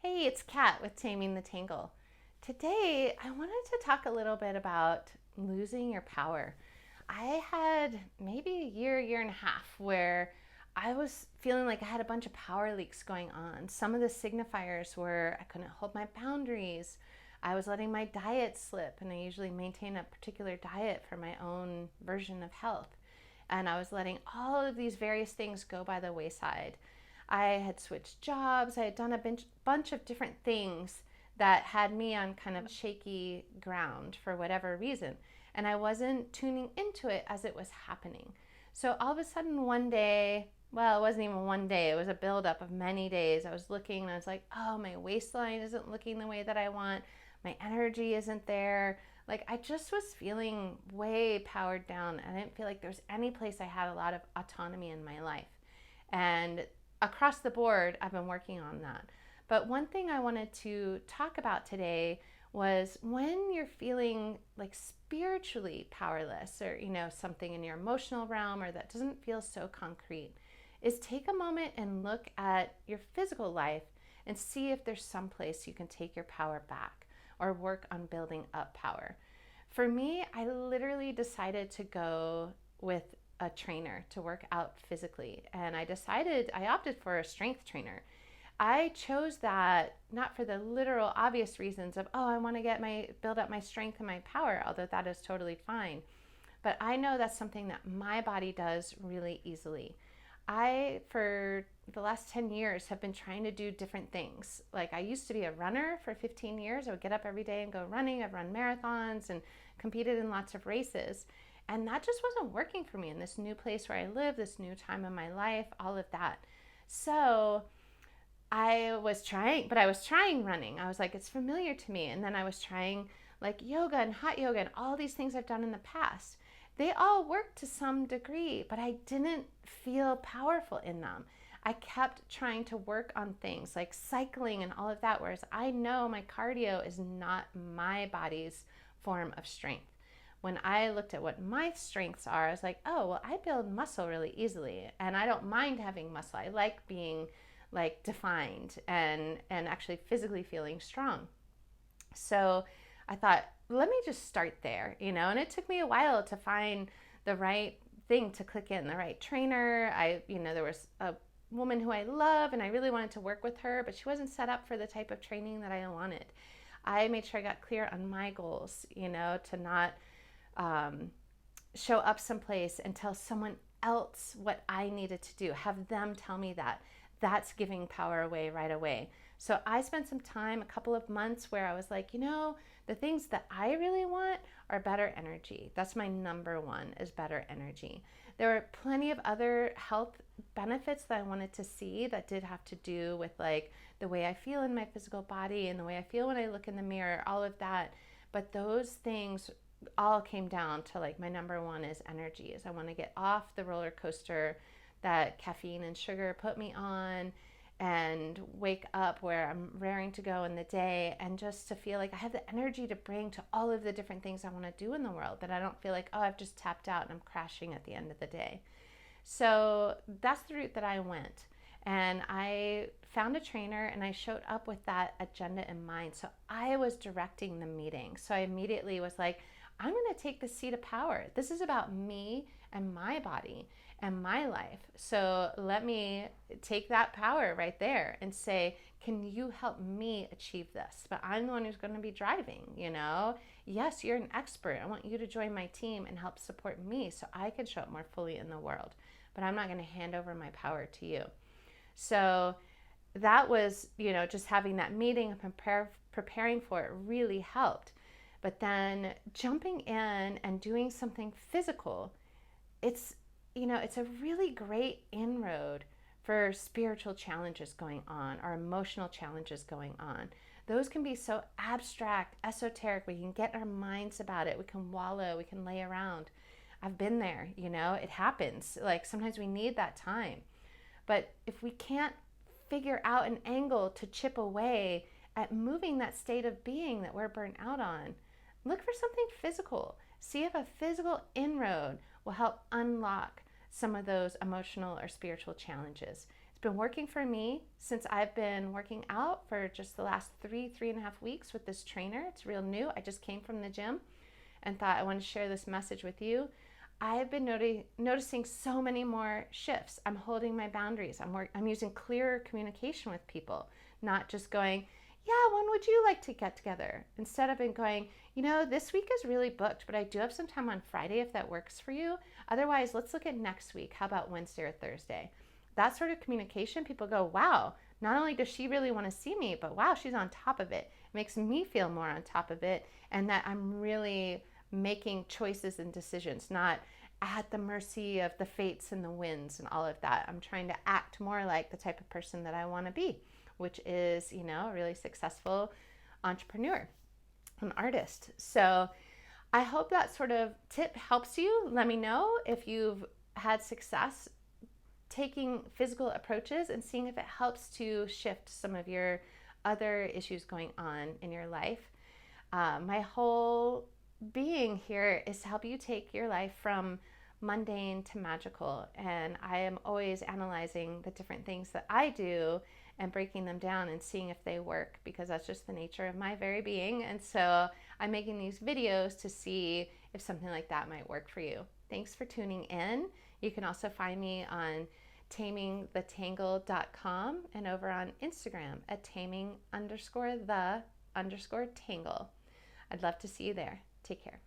Hey, it's Kat with Taming the Tangle. Today, I wanted to talk a little bit about losing your power. I had maybe a year and a half where I was feeling like I had a bunch of power leaks going on. Some of the signifiers were I couldn't hold my boundaries. I was letting my diet slip, and I usually maintain a particular diet for my own version of health. And I was letting all of these various things go by the wayside. I had switched jobs. I had done a bunch of different things that had me on kind of shaky ground for whatever reason. And I wasn't tuning into it as it was happening. So all of a sudden, one day, well, it wasn't even one day, it was a buildup of many days. I was looking and I was like, oh, my waistline isn't looking the way that I want. My energy isn't there. Like, I just was feeling way powered down. I didn't feel like there was any place I had a lot of autonomy in my life. And across the board, I've been working on that. But one thing I wanted to talk about today was when you're feeling like spiritually powerless, or something in your emotional realm or that doesn't feel so concrete, is take a moment and look at your physical life and see if there's some place you can take your power back or work on building up power. For me, I literally decided to go with a trainer to work out physically, and I opted for a strength trainer. I chose that not for the literal obvious reasons of, oh, I want to build up my strength and my power, although that is totally fine. But I know that's something that my body does really easily. I, for the last 10 years, have been trying to do different things. Like, I used to be a runner for 15 years. I would get up every day and go running. I've run marathons and competed in lots of races. And that just wasn't working for me in this new place where I live, this new time in my life, all of that. So I was trying running. I was like, it's familiar to me. And then I was trying like yoga and hot yoga and all these things I've done in the past. They all worked to some degree, but I didn't feel powerful in them. I kept trying to work on things like cycling and all of that, whereas I know my cardio is not my body's form of strength. When I looked at what my strengths are, I was like, oh, well, I build muscle really easily, and I don't mind having muscle. I like being like defined and actually physically feeling strong. So I thought, let me just start there, and it took me a while to find the right thing to click in, the right trainer. There was a woman who I love and I really wanted to work with her, but she wasn't set up for the type of training that I wanted. I made sure I got clear on my goals, to not show up someplace and tell someone else what I needed to do, have them tell me that. That's giving power away right away. So I spent some time, a couple of months, where I was like, the things that I really want are better energy. That's my number one, is better energy. There were plenty of other health benefits that I wanted to see that did have to do with like the way I feel in my physical body and the way I feel when I look in the mirror, all of that. But those things all came down to like my number one is energy, is I want to get off the roller coaster that caffeine and sugar put me on and wake up where I'm raring to go in the day, and just to feel like I have the energy to bring to all of the different things I want to do in the world, that I don't feel like, oh, I've just tapped out and I'm crashing at the end of the day. So that's the route that I went. And I found a trainer and I showed up with that agenda in mind. So I was directing the meeting. So I immediately was like, I'm going to take the seat of power. This is about me and my body and my life. So let me take that power right there and say, can you help me achieve this? But I'm the one who's going to be driving. Yes, you're an expert. I want you to join my team and help support me so I can show up more fully in the world. But I'm not going to hand over my power to you. So that was, just having that meeting and preparing for it really helped. But then jumping in and doing something physical, it's a really great inroad for spiritual challenges going on or emotional challenges going on. Those can be so abstract, esoteric. We can get our minds about it. We can wallow, we can lay around. I've been there, it happens. Like, sometimes we need that time. But if we can't figure out an angle to chip away at moving that state of being that we're burnt out on, look for something physical. See if a physical inroad will help unlock some of those emotional or spiritual challenges. It's been working for me since I've been working out for just the last 3.5 weeks with this trainer. It's real new. I just came from the gym and thought I wanted to share this message with you. I have been noticing so many more shifts. I'm holding my boundaries. I'm using clearer communication with people, not just going, yeah, when would you like to get together? Instead of going, this week is really booked, but I do have some time on Friday if that works for you. Otherwise, let's look at next week. How about Wednesday or Thursday? That sort of communication, people go, wow, not only does she really want to see me, but wow, she's on top of it. It makes me feel more on top of it, and that I'm really making choices and decisions, not at the mercy of the fates and the winds and all of that. I'm trying to act more like the type of person that I want to be, which is, a really successful entrepreneur, an artist. So I hope that sort of tip helps you. Let me know if you've had success taking physical approaches and seeing if it helps to shift some of your other issues going on in your life. My whole being here is to help you take your life from mundane to magical. And I am always analyzing the different things that I do and breaking them down and seeing if they work, because that's just the nature of my very being. And so I'm making these videos to see if something like that might work for you. Thanks for tuning in. You can also find me on tamingthetangle.com and over on Instagram at taming_the_tangle. I'd love to see you there. Take care.